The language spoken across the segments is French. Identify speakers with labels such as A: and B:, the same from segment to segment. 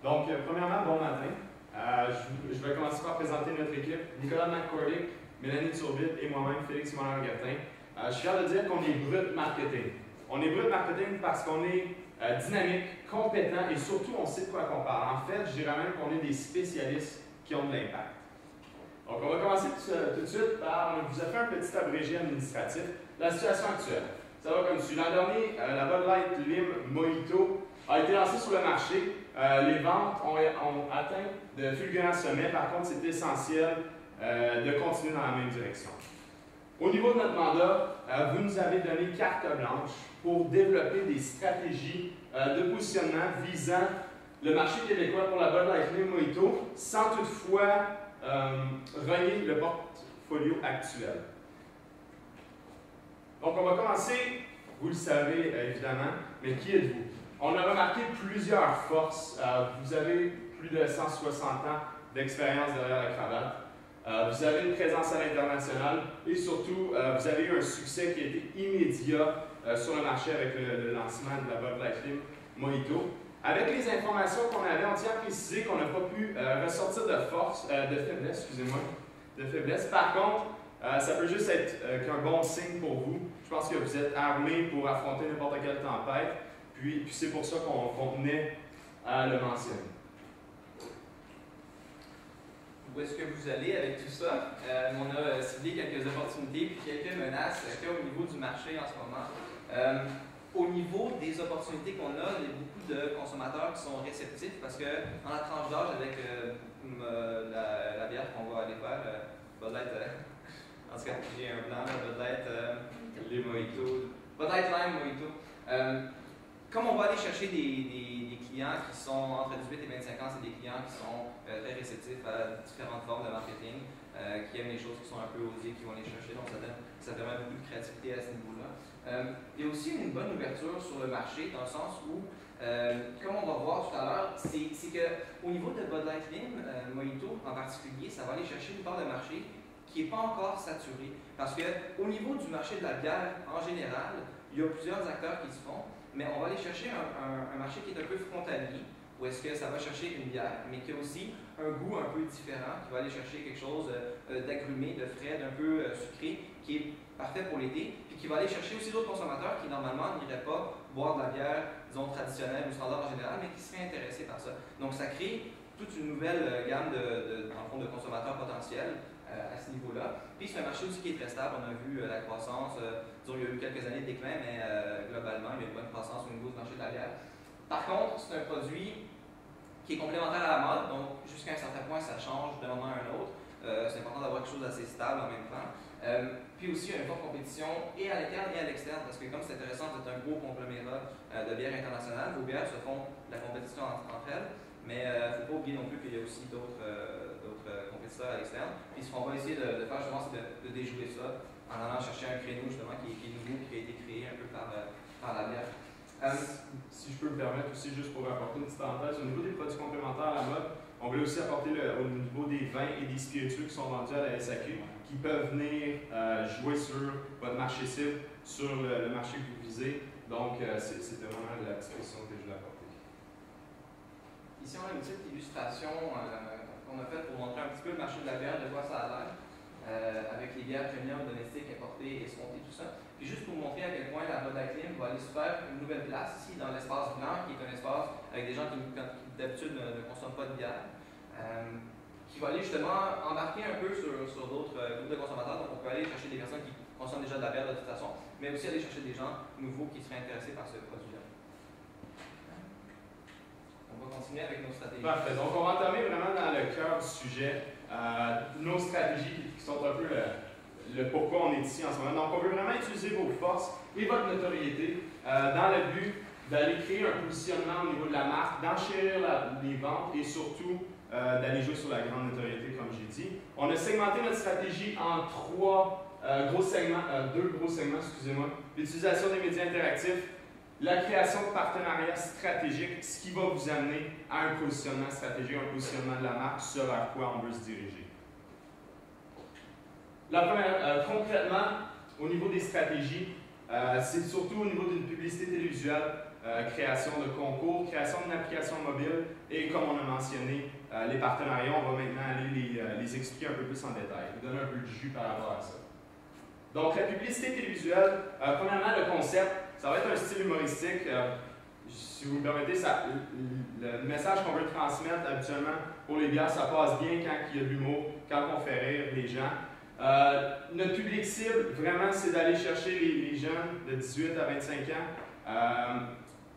A: Donc, premièrement, bon matin. Je vais commencer par présenter notre équipe. Nicolas McCordick, Mélanie Turbide et moi-même, Félix Mollin-Gertin. Je suis fier de dire qu'on est brut marketing. On est brut marketing parce qu'on est dynamique, compétent et surtout, on sait de quoi qu'on parle. En fait, je dirais même qu'on est des spécialistes qui ont de l'impact. Donc, on va commencer tout de suite par, on vous a fait un petit abrégé administratif. La situation actuelle, ça va comme suit. L'an dernier, la Bud Light Lim Mojito a été lancée sur le marché. Les ventes ont atteint de fulgurants sommets. Par contre, c'est essentiel de continuer dans la même direction. Au niveau de notre mandat, vous nous avez donné carte blanche pour développer des stratégies de positionnement visant le marché québécois pour la Bud Light Lim Mojito, sans toutefois renier le portfolio actuel. Donc, on va commencer, vous le savez évidemment, mais qui êtes-vous? On a remarqué plusieurs forces. Vous avez plus de 160 ans d'expérience derrière la cravate. Vous avez une présence à l'international et surtout, vous avez eu un succès qui a été immédiat sur le marché avec le lancement de la Bud Light Lim Mojito. Avec les informations qu'on avait, on tient à préciser qu'on n'a pas pu ressortir de faiblesse, excusez-moi, de faiblesse. Par contre, ça peut juste être qu'un bon signe pour vous. Je pense que vous êtes armés pour affronter n'importe quelle tempête. Puis c'est pour ça qu'on tenait à le mentionner.
B: Où est-ce que vous allez avec tout ça? On a ciblé quelques opportunités et quelques menaces au niveau du marché en ce moment. Au niveau des opportunités qu'on a, il y a beaucoup de consommateurs qui sont réceptifs parce que dans la tranche d'âge avec la bière qu'on va aller faire, Bud Light, en tout cas j'ai un plan, Bud Light
A: Les Mojito.
B: Bud Light Lime Mojito. Comme on va aller chercher des clients qui sont entre 18 et 25 ans, c'est des clients qui sont très réceptifs à différentes formes de marketing, qui aiment les choses qui sont un peu osées, qui vont les chercher, donc ça permet beaucoup de créativité à ce niveau-là. Il y a aussi une bonne ouverture sur le marché, dans le sens où, comme on va voir tout à l'heure, c'est qu'au niveau de Bud Light Lim Mojito en particulier, ça va aller chercher une part de marché qui n'est pas encore saturée. Parce qu'au niveau du marché de la bière en général, il y a plusieurs acteurs qui se font. Mais on va aller chercher un marché qui est un peu frontalier, où est-ce que ça va chercher une bière, mais qui a aussi un goût un peu différent, qui va aller chercher quelque chose d'agrumé, de frais, d'un peu sucré, qui est parfait pour l'été, puis qui va aller chercher aussi d'autres consommateurs qui normalement n'iraient pas boire de la bière, disons, traditionnelle ou standard en général, mais qui seraient intéressés par ça. Donc ça crée toute une nouvelle gamme de consommateurs potentiels à ce niveau-là. Puis c'est un marché aussi qui est très stable. On a vu la croissance, disons, il y a eu quelques années de déclin, mais globalement, il y a une bonne croissance au niveau du marché de la bière. Par contre, c'est un produit qui est complémentaire à la mode, donc jusqu'à un certain point, ça change d'un moment à un autre. C'est important d'avoir quelque chose d'assez stable en même temps. Puis aussi, il y a une forte compétition et à l'interne et à l'externe, parce que comme c'est intéressant, vous êtes un gros conglomérat de bières internationales. Vos bières se font de la compétition entre elles, mais il ne faut pas oublier non plus qu'il y a aussi d'autres compétiteurs à l'externe. Puis ce qu'on va essayer de faire justement, c'est de déjouer ça en allant chercher un créneau justement qui est nouveau, qui a été créé un peu par la bière.
A: Si je peux me permettre aussi, juste pour apporter une petite parenthèse, au niveau des produits complémentaires à la mode, on voulait aussi apporter au niveau des vins et des spiritueux qui sont vendus à la SAQ, qui peuvent venir jouer sur votre marché cible, sur le marché que vous visez. Donc, c'était vraiment la petite question que je voulais apporter.
B: Ici, on a une petite illustration qu'on a faite pour montrer un petit peu le marché de la bière, de quoi ça a l'air, avec les bières premium, domestiques, importées, escomptées, tout ça. Puis juste pour vous montrer à quel point la Bud Light Lim va aller se faire une nouvelle place ici dans l'espace blanc, qui est un espace avec des gens qui d'habitude ne consomment pas de bière, qui va aller justement embarquer un peu sur d'autres groupes de consommateurs. Donc on peut aller chercher des personnes qui consomment déjà de la bière de toute façon, mais aussi aller chercher des gens nouveaux qui seraient intéressés par ce produit-là. On va continuer avec nos stratégies.
A: Parfait. Donc, on va entamer vraiment dans le cœur du sujet, nos stratégies qui sont un peu le pourquoi on est ici en ce moment. Donc, on veut vraiment utiliser vos forces et votre notoriété dans le but d'aller créer un positionnement au niveau de la marque, d'enchérir les ventes et surtout d'aller jouer sur la grande notoriété, comme j'ai dit. On a segmenté notre stratégie en deux gros segments, excusez-moi. L'utilisation des médias interactifs, la création de partenariats stratégiques, ce qui va vous amener à un positionnement stratégique, un positionnement de la marque, ce vers quoi on veut se diriger. La première, concrètement, au niveau des stratégies, c'est surtout au niveau d'une publicité télévisuelle création de concours, création d'une application mobile et comme on a mentionné, les partenariats, on va maintenant aller les expliquer un peu plus en détail, vous donner un peu de jus par rapport à ça. Donc la publicité télévisuelle, premièrement le concept, ça va être un style humoristique. Si vous me permettez, le message qu'on veut transmettre habituellement pour les bières, ça passe bien quand il y a de l'humour, quand on fait rire les gens. Notre public cible, vraiment, c'est d'aller chercher les jeunes de 18 à 25 ans.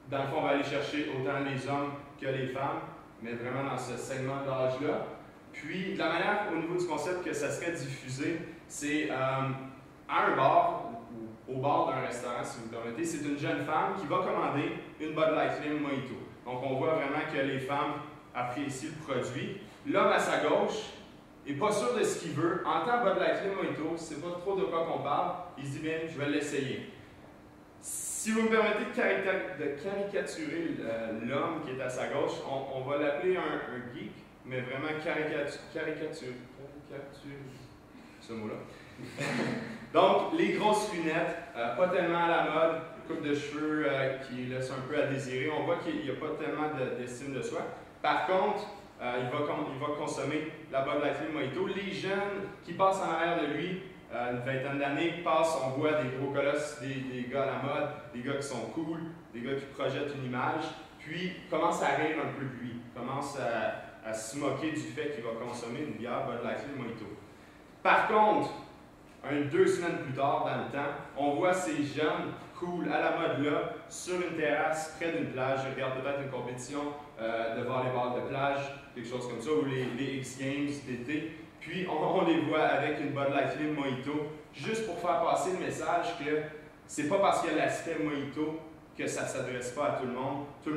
A: Dans le fond, on va aller chercher autant les hommes que les femmes, mais vraiment dans ce segment d'âge-là. Puis, de la manière au niveau du concept que ça serait diffusé, c'est à un bar, ou au bar d'un restaurant, si vous me permettez, c'est une jeune femme qui va commander une Bud Light Slim Mojito. Donc, on voit vraiment que les femmes apprécient le produit. L'homme à sa gauche n'est pas sûr de ce qu'il veut, entend Bud Light Slim Mojito, ne sait pas trop de quoi qu'on parle, il se dit bien, je vais l'essayer. Si vous me permettez de caricaturer l'homme qui est à sa gauche, on va l'appeler un geek, mais vraiment caricature ce mot-là. Donc, les grosses lunettes, pas tellement à la mode, coupe de cheveux qui laisse un peu à désirer. On voit qu'il n'y a pas tellement d'estime de soi. Par contre, il va consommer la Bud Light Slim Mojito. Les jeunes qui passent en arrière de lui, une vingtaine d'années, passent, on voit des gros colosses, des gars à la mode, des gars qui sont cool, des gars qui projettent une image, puis commencent à rire un peu de lui, commencent à se moquer du fait qu'il va consommer une bière Bud Light Slim Mojito. Par contre, 2 semaines plus tard, dans le temps, on voit ces jeunes cool à la mode là, sur une terrasse près d'une plage. Je regarde peut-être une compétition de volleyball de plage, quelque chose comme ça, ou les X Games d'été. Puis on les voit avec une Bud Light Slim Mojito, juste pour faire passer le message que c'est pas parce qu'il y a l'aspect Mojito que ça ne s'adresse pas à tout le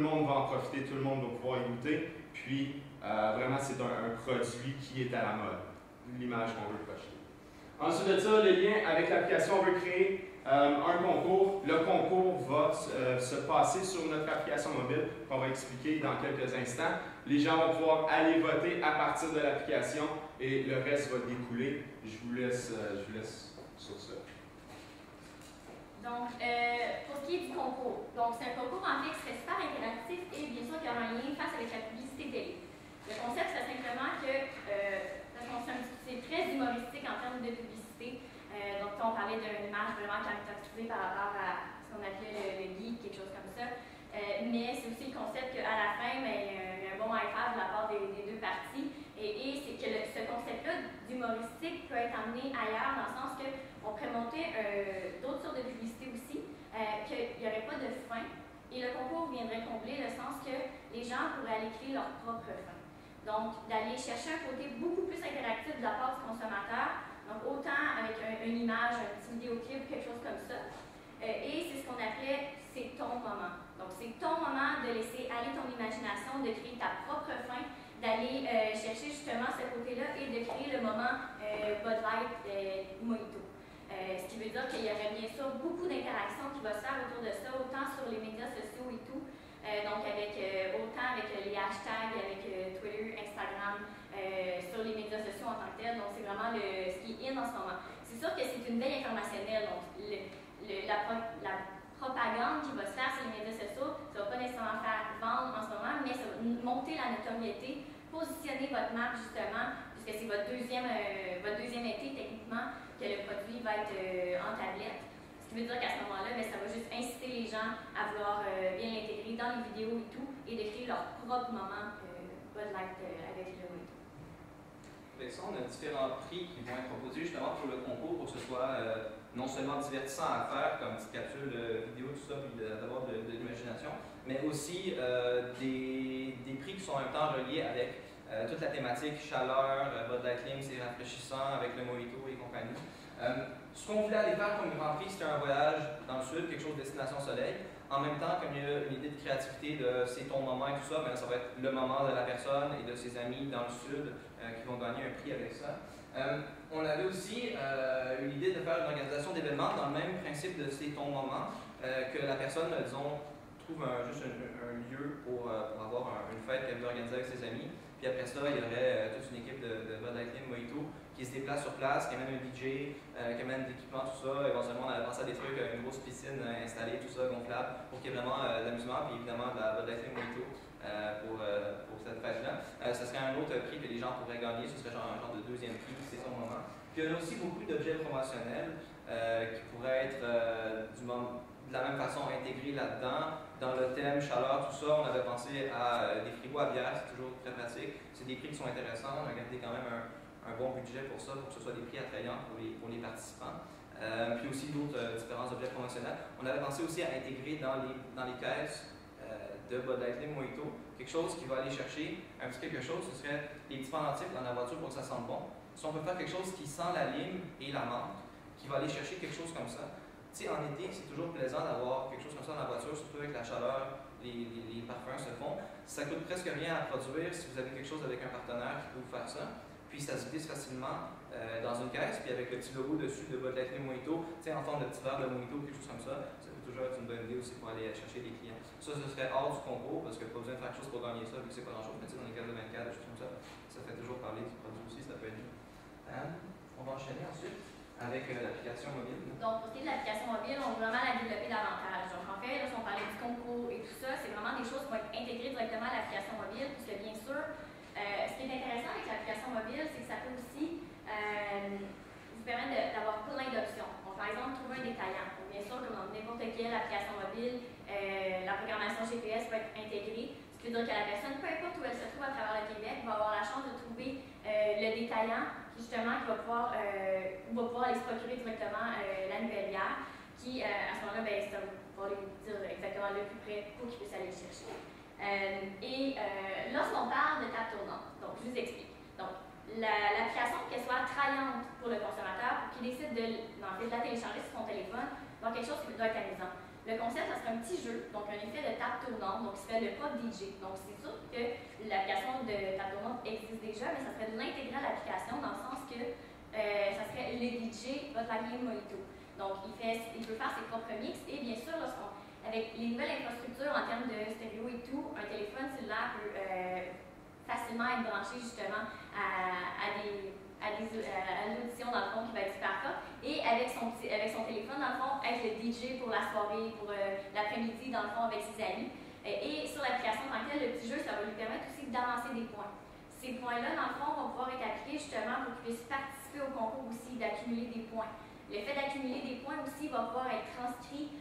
A: monde va en profiter, tout le monde va pouvoir y goûter. Puis vraiment, c'est un produit qui est à la mode, l'image qu'on veut projeter. Ensuite de ça, le lien avec l'application, on veut créer un concours. Le concours va se passer sur notre application mobile, qu'on va expliquer dans quelques instants. Les gens vont pouvoir aller voter à partir de l'application et le reste va découler. Je vous laisse sur ça.
C: Donc, pour ce qui est du concours, c'est un concours en fait qui serait super interactif et bien sûr qui a un lien face avec la publicité télé. Le concept, c'est simplement que c'est très humoristique en termes de publicité. Donc, on parlait d'une image vraiment caractérisée par rapport à ce qu'on appelait le geek, quelque chose comme ça. Mais c'est aussi le concept qu'à la fin, il y a un bon high five de la part des deux parties. Et c'est que ce concept-là d'humoristique peut être amené ailleurs, dans le sens qu'on pourrait monter d'autres sortes de publicités aussi, qu'il n'y aurait pas de fin. Et le concours viendrait combler le sens que les gens pourraient aller créer leur propre fin. Donc, d'aller chercher un côté beaucoup plus interactif de la part du consommateur, donc autant avec une image, un petit vidéoclip, quelque chose comme ça. Et c'est ce qu'on appelait « c'est ton moment ». Donc, c'est ton moment de laisser aller ton imagination, de créer ta propre fin, d'aller chercher justement ce côté-là et de créer le moment Bud Light Mojito. Ce qui veut dire qu'il y aurait bien sûr beaucoup d'interactions qui vont se faire autour de ça, autant sur les médias sociaux et tout, donc autant avec les hashtags, avec Twitter, Instagram, sur les médias sociaux en tant que tel. Donc c'est vraiment ce qui est in en ce moment. C'est sûr que c'est une veille informationnelle, donc la propagande qui va se faire sur les médias sociaux, ça ne va pas nécessairement faire vendre en ce moment, mais ça va monter la notoriété, positionner votre marque justement, puisque c'est votre deuxième été techniquement que le produit va être en tablette. Ce qui veut dire qu'à ce moment-là, ça va juste inciter les gens à vouloir bien l'intégrer dans les vidéos et tout, et de créer leur propre moment Bud Light avec le Mojito.
B: Avec ça, on a différents prix qui vont être proposés justement pour le concours, pour que ce soit non seulement divertissant à faire, comme petite capsule vidéo, tout ça, puis d'avoir de l'imagination, mais aussi des prix qui sont en même temps reliés avec toute la thématique chaleur, Bud Light Slim, c'est rafraîchissant avec le Mojito et compagnie. Ce qu'on voulait aller faire comme Grand Prix, c'était un voyage dans le sud, quelque chose de destination soleil. En même temps, comme il y a une idée de créativité de c'est ton moment et tout ça, ça va être le moment de la personne et de ses amis dans le sud qui vont gagner un prix avec ça. On avait aussi une idée de faire une organisation d'événements dans le même principe de c'est ton moment, que la personne, disons, trouve juste un lieu pour avoir une fête qu'elle veut organiser avec ses amis. Puis après ça, il y aurait toute une équipe de Bud Light Lime Mojito qui se déplace sur place, qui amène un DJ, qui amène de l'équipement, tout ça. Éventuellement, on avait pensé à des trucs, une grosse piscine installée, tout ça, gonflable, pour qu'il y ait vraiment de l'amusement, puis évidemment de la Bud Light Lime Mojito pour cette fête-là. Ce serait un autre prix que les gens pourraient gagner, ce serait genre un genre de deuxième prix, c'est son moment. Puis il y a aussi beaucoup d'objets promotionnels qui pourraient être de la même façon intégrés là-dedans. Dans le thème chaleur, tout ça, on avait pensé à des frigos à bière, c'est toujours très pratique. C'est des prix qui sont intéressants, on a gardé quand même un bon budget pour ça, pour que ce soit des prix attrayants pour les participants. Puis aussi d'autres différents objets promotionnels. On avait pensé aussi à intégrer dans les caisses de Bud Light Lime Mojito quelque chose qui va aller chercher un petit quelque chose, ce serait les petits pendentifs dans la voiture pour que ça sente bon. Si on peut faire quelque chose qui sent la lime et la menthe, qui va aller chercher quelque chose comme ça. Tu sais, en été, c'est toujours plaisant d'avoir quelque chose comme ça dans la voiture, surtout avec la chaleur, les parfums se font. Ça coûte presque rien à produire si vous avez quelque chose avec un partenaire qui peut vous faire ça. Puis ça se glisse facilement dans une caisse, puis avec le petit logo dessus de Bud Light Lime Mojito, tu sais, en forme de petit verre de mojito, quelque chose comme ça, ça peut toujours être une bonne idée aussi pour aller chercher des clients. Ça, ce serait hors du concours, parce qu'il n'y a pas besoin de faire quelque chose pour gagner ça, vu que c'est pas grand-chose, mais tu sais, dans les cases de 24, des choses comme ça, ça fait toujours parler du produit aussi, ça peut être bien. On va enchaîner ensuite avec l'application mobile.
C: Donc, pour ce qui est de l'application mobile, on veut vraiment la développer davantage. Donc, en fait, là, si on parlait du concours et tout ça, c'est vraiment des choses qui vont être intégrées directement à l'application mobile, puisque bien sûr, ce qui est intéressant avec l'application mobile, c'est que ça peut aussi vous permettre d'avoir plein d'options. Donc, par exemple, trouver un détaillant. Donc, bien sûr, comme dans n'importe quelle application mobile, la programmation GPS peut être intégrée. Ce qui veut dire que la personne, peu importe où elle se trouve à travers le Québec, va avoir la chance de trouver le détaillant justement qui va pouvoir aller se procurer directement la nouvelle bière, qui à ce moment-là, ben, ça va lui dire exactement le plus près pour qu'il puisse aller le chercher. Lorsqu'on parle de table tournante, donc je vous explique. Donc, l'application, qu'elle soit attrayante pour le consommateur, pour qu'il décide de la télécharger sur son téléphone, donc quelque chose qui doit être amusant. Le concept, ça serait un petit jeu, donc un effet de table tournante, donc qui serait le pop DJ. Donc c'est sûr que l'application de table tournante existe déjà, mais ça serait de l'intégrer à l'application dans le sens que ça serait le DJ Bud Light Lime Mojito. Donc il peut faire ses propres mix et bien sûr, avec les nouvelles infrastructures en termes de stéréo et tout, un téléphone cellulaire peut facilement être branché justement à l'audition dans le fond qui va être super top et avec son téléphone dans le fond être le DJ pour la soirée, pour l'après-midi dans le fond avec ses amis et sur l'application en tant que telle, le petit jeu ça va lui permettre aussi d'avancer des points. Ces points-là dans le fond vont pouvoir être appliqués justement pour qu'il puisse participer au concours aussi, d'accumuler des points. Le fait d'accumuler des points aussi va pouvoir être transcrit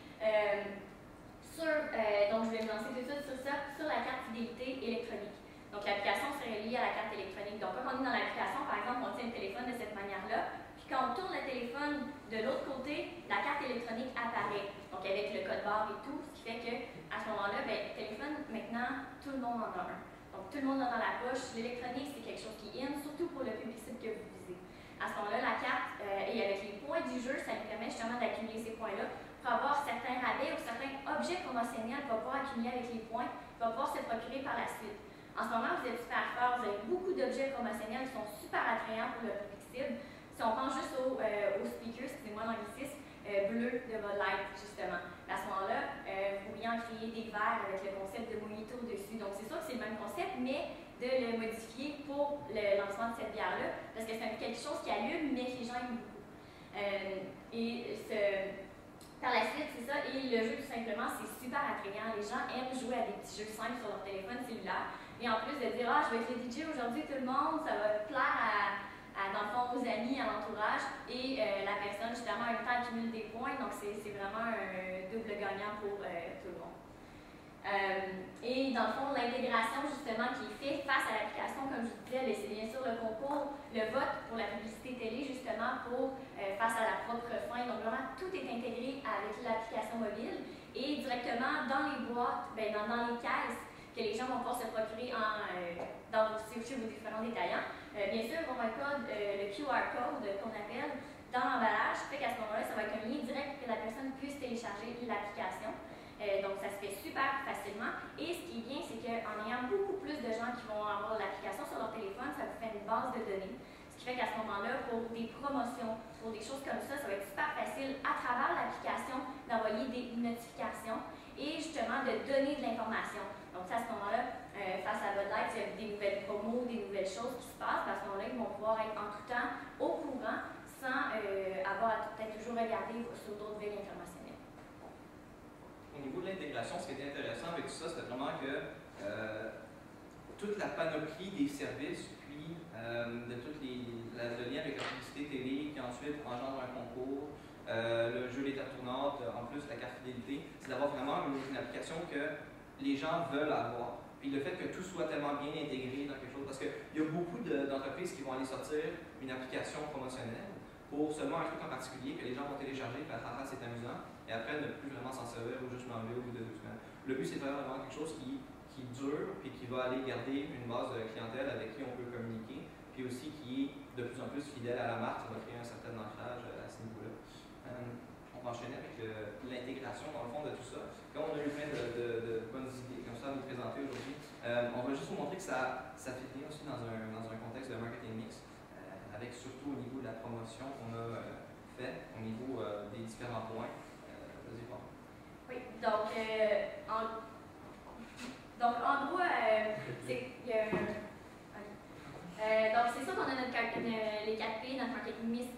C: donc je vais me lancer tout de suite sur ça, sur la carte fidélité électronique. Donc, l'application serait reliée à la carte électronique. Donc, quand on est dans l'application, par exemple, on tient le téléphone de cette manière-là, puis quand on tourne le téléphone de l'autre côté, la carte électronique apparaît. Donc, avec le code barre et tout, ce qui fait qu'à ce moment-là, ben, le téléphone, maintenant, tout le monde en a un. Donc, tout le monde en a dans la poche. L'électronique, c'est quelque chose qui est in, surtout pour le public cible que vous visez. À ce moment-là, la carte, et avec les points du jeu, ça nous permet justement d'accumuler ces points-là pour avoir certains rabais ou certains objets promotionnels qu'on va pouvoir accumuler avec les points, qu'on va pouvoir se procurer par la suite. En ce moment, vous êtes super fort, vous avez beaucoup d'objets promotionnels qui sont super attrayants pour le public cible. Si on pense juste au speaker, excusez-moi l'anglicisme, bleu de Bud Light, justement. À ce moment-là, vous pourriez en créer des verres avec le concept de mojito dessus. Donc, c'est sûr que c'est le même concept, mais de le modifier pour le lancement de cette bière-là, parce que c'est quelque chose qui allume, mais que les gens aiment beaucoup. Par la suite, c'est ça, et le jeu, tout simplement, c'est super attrayant. Les gens aiment jouer à des petits jeux simples sur leur téléphone cellulaire. Et en plus de dire, je vais être le DJ aujourd'hui, tout le monde, ça va plaire dans le fond, aux amis, à l'entourage. Et la personne, justement, en même temps, accumule des points. Donc, c'est vraiment un double gagnant pour tout le monde. Et dans le fond, l'intégration, justement, qui est faite face à l'application, comme je vous disais, c'est bien sûr le concours, le vote pour la publicité télé, justement, face à la propre fin. Donc, vraiment, tout est intégré avec l'application mobile. Et directement dans les boîtes, dans les caisses, que les gens vont pouvoir se procurer chez vos différents détaillants. Bien sûr, on va code le QR code qu'on appelle dans l'emballage, fait qu'à ce moment-là, ça va être un lien direct pour que la personne puisse télécharger l'application. Donc, ça se fait super facilement. Et ce qui est bien, c'est qu'en ayant beaucoup plus de gens qui vont avoir l'application sur leur téléphone, ça vous fait une base de données. Ce qui fait qu'à ce moment-là, pour des promotions, pour des choses comme ça va être super facile à travers l'application d'envoyer des notifications. et justement de donner de l'information. Donc, à ce moment-là, face à Bud Light, il y a des nouvelles promos, des nouvelles choses qui se passent. À ce moment-là, ils vont pouvoir être en tout temps au courant sans avoir à peut-être toujours regarder sur d'autres veilles informationnelles.
B: Au niveau de l'intégration, ce qui était intéressant avec tout ça, c'était vraiment que toute la panoplie des services, puis de tout le lien avec la publicité télé, qui ensuite engendre un concours, le jeu d'étape tournante, en plus la carte fidélité, c'est d'avoir vraiment une application que les gens veulent avoir. Puis le fait que tout soit tellement bien intégré dans quelque chose, parce qu'il y a beaucoup d'entreprises qui vont aller sortir une application promotionnelle pour seulement un truc en particulier que les gens vont télécharger, faire haha, c'est amusant, et après ne plus vraiment s'en servir ou juste l'enlever au bout de 2 semaines. Le but, c'est vraiment quelque chose qui dure et qui va aller garder une base de clientèle avec qui on peut communiquer, puis aussi qui est de plus en plus fidèle à la marque, ça va créer un certain ancrage à ce niveau-là. On va enchaîner avec l'intégration dans le fond de tout ça. Comme on a eu plein de bonnes idées comme ça à vous présenter aujourd'hui, on va juste vous montrer que ça fait bien aussi dans un contexte de marketing mix, avec surtout au niveau de la promotion qu'on a fait, au niveau des différents points. Vas-y, Paul.
C: Oui, donc en gros, donc c'est ça qu'on a les 4 P, notre marketing mix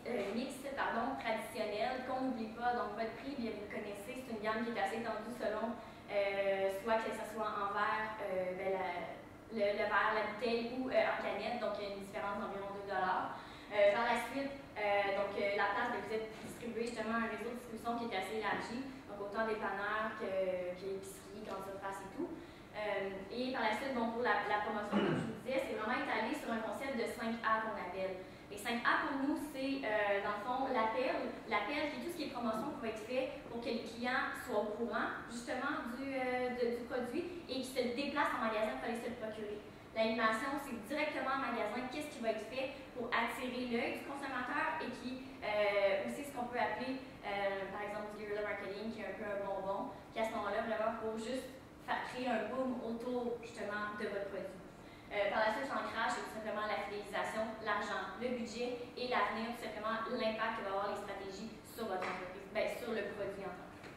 C: traditionnel, qu'on n'oublie pas. Donc votre prix, bien, vous le connaissez, c'est une gamme qui est assez tendue selon soit que ce soit en verre, le verre, la bouteille ou en canette, donc il y a une différence d'environ 2 $. Par la suite, la place, vous êtes distribué justement un réseau de distribution qui est assez élargi, donc autant dépanneurs qu'épiceries, grandes surfaces et tout. Et par la suite, bon, pour la promotion, comme je vous disais, c'est vraiment étalé sur un concept de 5A qu'on appelle. Et 5A pour nous, c'est dans le fond l'appel qui est tout ce qui est promotion qui va être fait pour que les clients soient au courant justement du produit et qui se déplacent en magasin pour aller se le procurer. L'animation, c'est directement en magasin, qu'est-ce qui va être fait pour attirer l'œil du consommateur et qui aussi ce qu'on peut appeler par exemple du guerrilla marketing qui est un peu un bonbon, qui à ce moment-là vraiment pour juste créer un boom autour justement de votre produit. Par la suite, l'ancrage, c'est tout simplement la fidélisation, l'argent, le budget et l'avenir, tout simplement l'impact que va avoir les stratégies sur votre entreprise, sur le produit en tant que tel.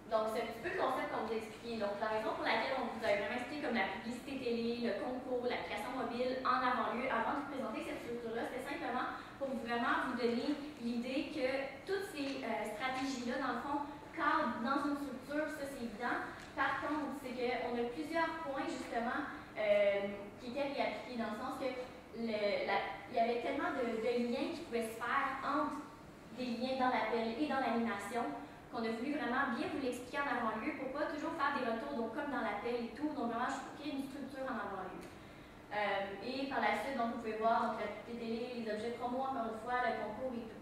C: Donc, c'est un petit peu le concept qu'on vous a expliqué. Donc, la raison pour laquelle on vous a vraiment expliqué comme la publicité télé, le concours, l'application mobile en avant-lieu, avant de vous présenter cette structure-là, c'était simplement pour vraiment vous donner l'idée que toutes ces stratégies-là, dans le fond, cadrent dans une structure, ça c'est évident. Par contre, c'est qu'on a plusieurs points justement qui étaient réappliqués dans le sens que il y avait tellement de liens qui pouvaient se faire entre des liens dans l'appel et dans l'animation qu'on a voulu vraiment bien vous l'expliquer en avant-lieu pour pas toujours faire des retours donc comme dans l'appel et tout, donc vraiment créer une structure en avant-lieu. Et par la suite, donc, vous pouvez voir donc, la publicité télé, les objets promo, encore une fois, le concours et tout.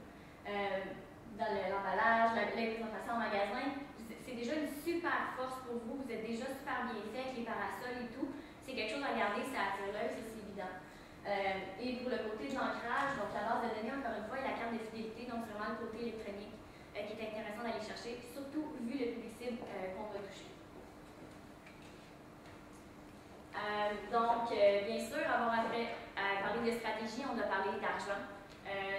C: Dans l'emballage, la présentation en magasin, c'est déjà une super force pour vous. Vous êtes déjà super bien fait avec les parasols et tout. C'est quelque chose à regarder, c'est attire l'œil, c'est évident. Et pour le côté de l'ancrage, donc la base de données, encore une fois, et la carte de fidélité, donc c'est vraiment le côté électronique qui est intéressant d'aller chercher, surtout vu le public cible qu'on va toucher. Bien sûr, avant après parler de stratégie, on a parlé d'argent.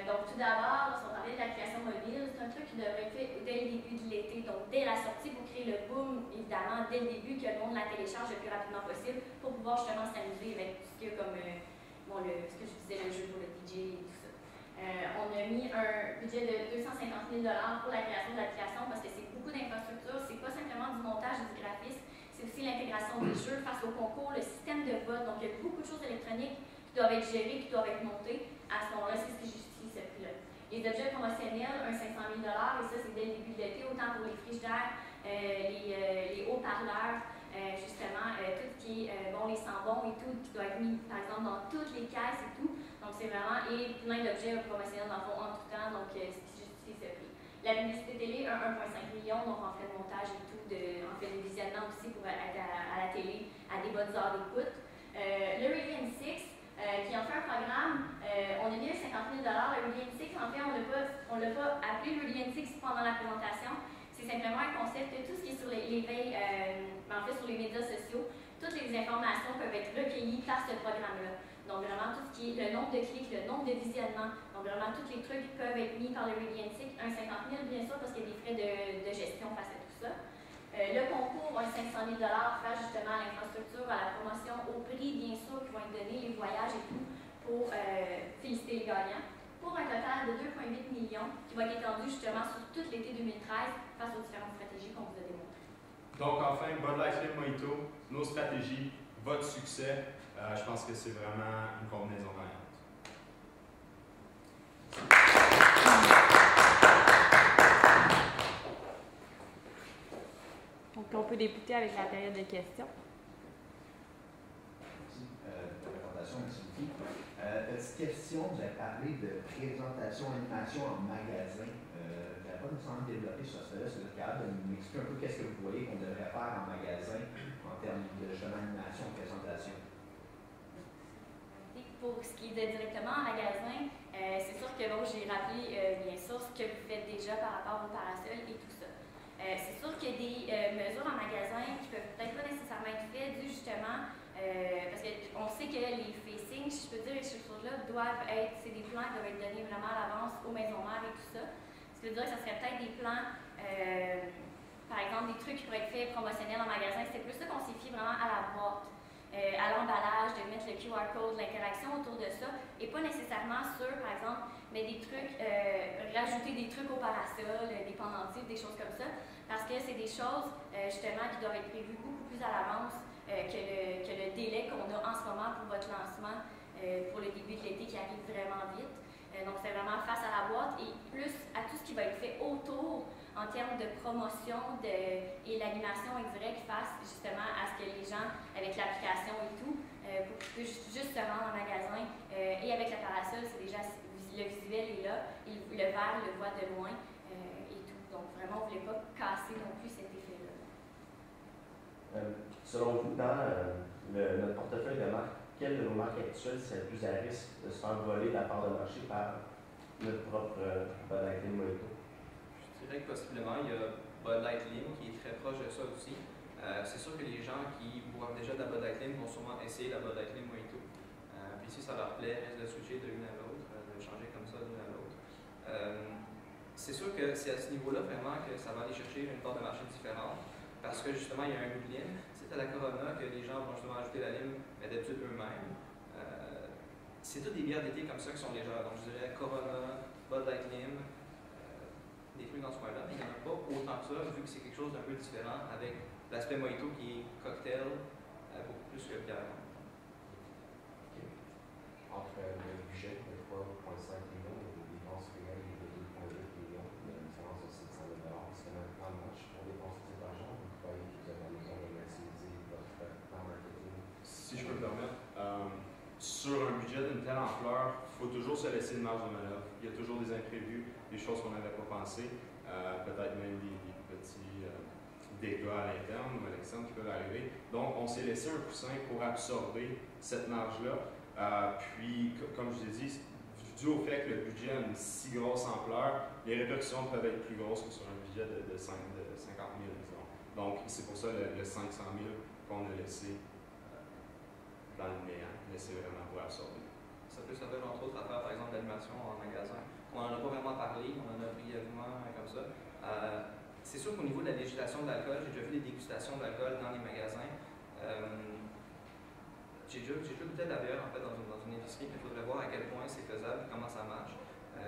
C: Donc, tout d'abord, lorsqu'on parlait de la création mobile, c'est un truc qui devrait être fait dès le début de l'été, donc dès la sortie pour créer le boom, évidemment, dès le début, que le monde la télécharge le plus rapidement possible pour pouvoir justement s'amuser avec tout ce que comme ce que je disais, le jeu pour le DJ et tout ça. On a mis un budget de 250 000 $ pour la création de l'application parce que c'est beaucoup d'infrastructures, c'est pas simplement du montage et du graphisme, c'est aussi l'intégration des jeux face au concours, le système de vote, donc il y a beaucoup de choses électroniques qui doivent être gérées, qui doivent être montées. À ce moment-là, c'est ce qui justifie ce prix-là. Les objets promotionnels, un 500 000 $, et ça, c'est dès le début de l'été, autant pour les frigidaires, les haut-parleurs, justement, tout ce qui est les sambons et tout, qui doit être mis, par exemple, dans toutes les caisses et tout. Donc, c'est vraiment, et plein d'objets promotionnels dans le fond en tout temps, donc c'est ce qui justifie ce prix. La publicité télé, 1,5 million, donc en fait de montage et tout, en fait de visionnement aussi pour être à la télé, à des bonnes heures d'écoute. Le Radiant 6, qui en fait un programme, on a mis 50 000 $. Le Radiant 6, en fait, on l'a pas appelé Radiant 6 pendant la présentation. C'est simplement un concept de tout ce qui est sur les veilles, en fait sur les médias sociaux. Toutes les informations peuvent être recueillies par ce programme-là. Donc vraiment tout ce qui est le nombre de clics, le nombre de visionnements. Donc vraiment tous les trucs peuvent être mis par le Radiant 6. Un 50 000 bien sûr parce qu'il y a des frais de gestion face à tout ça. tout ça. Le concours, un 500 000 face justement à l'infrastructure, à la promotion, au prix, bien sûr, qui vont être donnés, les voyages et tout, pour féliciter les gagnants. Pour un total de 2,8 millions qui va être étendu justement sur tout l'été 2013 face aux différentes stratégies qu'on vous a démontrées.
A: Donc enfin, Bud Light Slim Mojito, nos stratégies, votre succès, je pense que c'est vraiment une combinaison gagnante.
D: Donc on peut débuter avec la période de questions.
E: Présentation, M. Lucky. Petite question, vous avez parlé de présentation, animation en magasin. Vous n'avez pas nécessairement développé sur ce aspect-là, si vous êtes capable de nous expliquer un peu qu'est-ce que vous voyez qu'on devrait faire en magasin en termes de justement animation, présentation.
C: Pour ce qui est directement en magasin, c'est sûr que bon, j'ai rappelé bien sûr ce que vous faites déjà par rapport au parasol et tout ça. C'est sûr qu'il y a des mesures en magasin qui peuvent peut-être pas nécessairement être faites dû justement parce qu'on sait que les facings, si je peux dire, ces choses-là doivent être, c'est des plans qui doivent être donnés vraiment à l'avance aux maisons mères et tout ça. Ce qui veut dire que ça serait peut-être des plans, par exemple, des trucs qui pourraient être faits promotionnels en magasin. C'est plus ça qu'on s'y fie vraiment à la boîte, à l'emballage, de mettre le QR code, l'interaction autour de ça, et pas nécessairement sur, par exemple, mais des trucs, rajouter des trucs au parasol, des pendentifs, des choses comme ça, parce que c'est des choses, justement, qui doivent être prévues beaucoup plus à l'avance que le délai qu'on a en ce moment pour votre lancement pour le début de l'été qui arrive vraiment vite. Donc, c'est vraiment face à la boîte et plus à tout ce qui va être fait autour en termes de promotion et l'animation indirecte face justement à ce que les gens, avec l'application et tout, pour qu'ils puissent juste se rendre en magasin. Et avec le parasol, c'est déjà, le visuel est là, et le verre le voit de loin et tout. Donc, vraiment, on ne voulait pas casser non plus cet effet-là.
F: Selon vous, dans notre portefeuille de marques, quelle de nos marques actuelles serait le plus à risque de se faire voler la part de marché par notre propre Bud Light Slim Mojito?
B: Je dirais que possiblement, il y a Bud Light Slim qui est très proche de ça aussi. C'est sûr que les gens qui boivent déjà de la Bud Light Slim vont sûrement essayer la Bud Light Slim Mojito. Puis si ça leur plaît, reste de switcher de l'une à l'autre, de changer comme ça de l'une à l'autre. C'est sûr que c'est à ce niveau-là vraiment que ça va aller chercher une part de marché différente. Parce que justement, il y a un goût de lime. C'est à la Corona que les gens vont justement ajouter la lime, mais d'habitude eux-mêmes. C'est toutes des bières d'été comme ça qui sont légères. Donc je dirais Corona, Bud Light Lime, des trucs dans ce coin-là. Mais il n'y en a pas autant que ça, vu que c'est quelque chose d'un peu différent avec l'aspect mojito qui est cocktail, beaucoup plus que bière.
G: Okay. Entre le budget de 3,5 millions et les dépenses réelles de 2,8 millions, il y a une différence de 700 000 $. Est-ce que maintenant, match pour dépenser cet argent, vous croyez que vous avez besoin de maximiser votre plan marketing?
A: Si je peux me permettre, sur un budget d'une telle ampleur, il faut toujours se laisser une marge de manœuvre. Il y a toujours des imprévus, des choses qu'on n'avait pas pensées, peut-être même des petits dégâts à l'interne ou à l'externe qui peuvent arriver. Donc, on s'est laissé un coussin pour absorber cette marge-là. Puis, comme je vous ai dit, dû au fait que le budget a une si grosse ampleur, les répercussions peuvent être plus grosses que sur un budget de 50 000, disons. Donc, c'est pour ça le 500 000 qu'on a laissé dans le néant, laissé vraiment pour absorber.
B: Ça peut servir entre autres à faire, par exemple, l'animation en magasin. On n'en a pas vraiment parlé, on en a brièvement comme ça. C'est sûr qu'au niveau de la législation de l'alcool, j'ai déjà vu des dégustations d'alcool dans les magasins. J'ai déjà goûté de la bière en fait dans une épicerie, mais il faudrait voir à quel point c'est faisable, comment ça marche.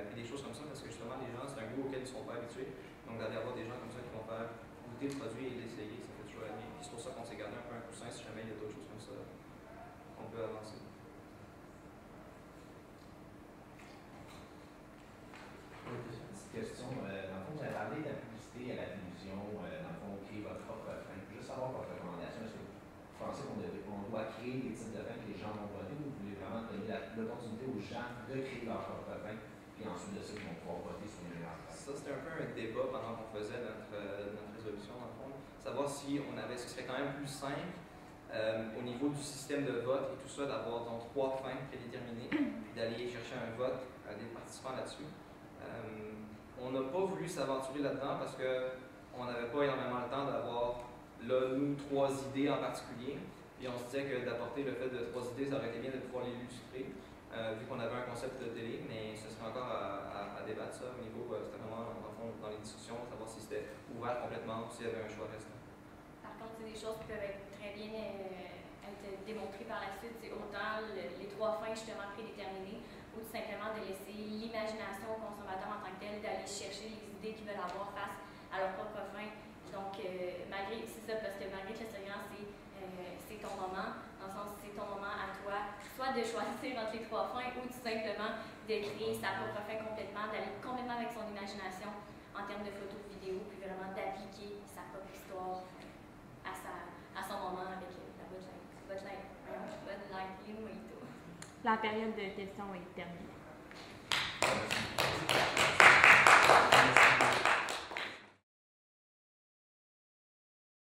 B: Puis des choses comme ça, parce que justement les gens, c'est un goût auquel ils ne sont pas habitués. Donc d'aller avoir des gens comme ça qui vont faire goûter le produit et l'essayer, ça fait toujours bien. Puis c'est pour ça qu'on s'est gardé un peu un coussin si jamais il y a d'autres choses comme ça qu'on peut avancer.
E: Petite question. Dans le fond, vous avez parlé de la publicité à la télévision, dans le fond, créer votre propre fin. Juste savoir votre recommandation. Est-ce que vous pensez qu'on doit créer des types de fins que les gens vont voter ou vous voulez vraiment donner l'opportunité aux gens de créer leur propre fin, puis ensuite de ça, ils vont pouvoir voter sur les meilleurs fins?
B: Ça, c'était un peu un débat pendant qu'on faisait notre résolution, dans le fond. Savoir si on avait, ce serait quand même plus simple au niveau du système de vote et tout ça, d'avoir donc 3 fins prédéterminées, puis d'aller chercher un vote des participants là-dessus. On n'a pas voulu s'aventurer là-dedans parce qu'on n'avait pas énormément le temps d'avoir, là, nous, 3 idées en particulier. Puis on se disait que d'apporter le fait de 3 idées, ça aurait été bien de pouvoir l'illustrer, vu qu'on avait un concept de télé, mais ce serait encore à débattre ça au niveau, c'était vraiment dans le fond, dans les discussions, savoir si c'était ouvert complètement ou s'il y avait un choix restant.
C: Par contre, c'est des choses qui peuvent être très bien être démontrées par la suite. C'est autant les 3 fins justement prédéterminées ou tout simplement de laisser l'imagination au consommateur en tant que tel d'aller chercher les idées qu'ils veulent avoir face à leur propre fin. Donc, malgré, c'est ça, parce que malgré que le second, c'est ton moment, dans le sens c'est ton moment à toi, soit de choisir entre les 3 fins ou tout simplement de créer sa propre fin complètement, d'aller complètement avec son imagination en termes de photos, de vidéos, puis vraiment d'appliquer sa propre histoire à son moment avec la Bud Light, les Mojito.
D: La période de questions est terminée.